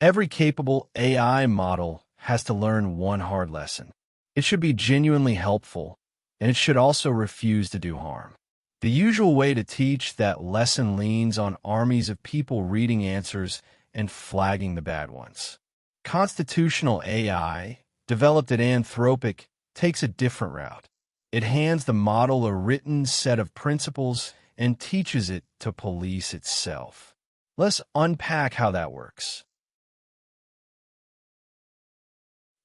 Every capable AI model has to learn one hard lesson. It should be genuinely helpful, and it should also refuse to do harm. The usual way to teach that lesson leans on armies of people reading answers and flagging the bad ones. Constitutional AI, developed at Anthropic, takes a different route. It hands the model a written set of principles and teaches it to police itself. Let's unpack how that works.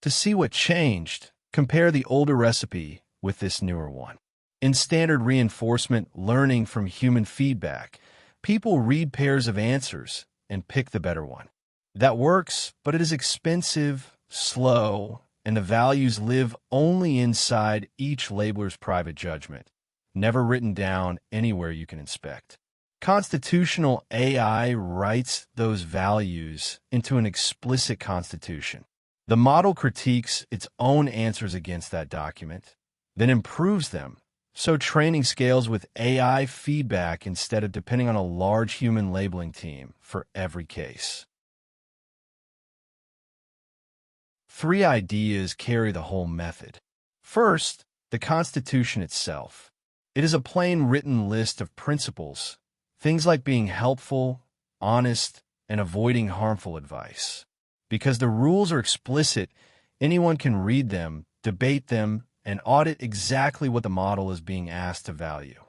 To see what changed, compare the older recipe with this newer one. In standard reinforcement learning from human feedback, people read pairs of answers and pick the better one. That works, but it is expensive, slow, and the values live only inside each labeler's private judgment, never written down anywhere you can inspect. Constitutional AI writes those values into an explicit constitution. The model critiques its own answers against that document, then improves them, so training scales with AI feedback instead of depending on a large human labeling team for every case. 3 ideas carry the whole method. First, the Constitution itself. It is a plain written list of principles, things like being helpful, honest, and avoiding harmful advice. Because the rules are explicit, anyone can read them, debate them, and audit exactly what the model is being asked to value.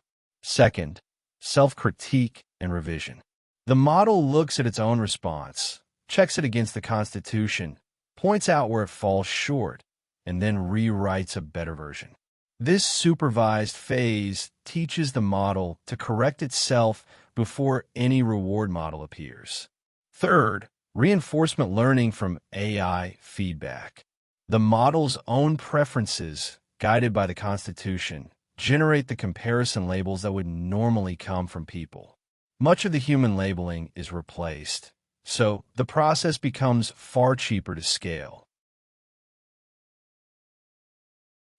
Second, self-critique and revision. The model looks at its own response, checks it against the Constitution, points out where it falls short, and then rewrites a better version. This supervised phase teaches the model to correct itself before any reward model appears. Third, reinforcement learning from AI feedback. The model's own preferences, guided by the Constitution, generate the comparison labels that would normally come from people. Much of the human labeling is replaced, so the process becomes far cheaper to scale.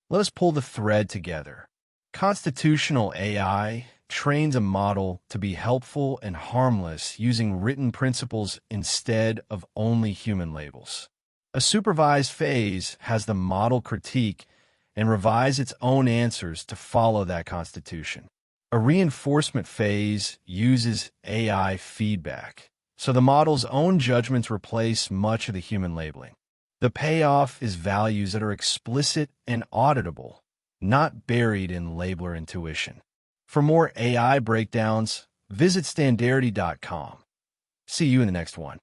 Let us pull the thread together. Constitutional AI trains a model to be helpful and harmless using written principles instead of only human labels. A supervised phase has the model critique and revise its own answers to follow that constitution. A reinforcement phase uses AI feedback, so the model's own judgments replace much of the human labeling. The payoff is values that are explicit and auditable, not buried in labeler intuition. For more AI breakdowns, visit Standarity.com. See you in the next one.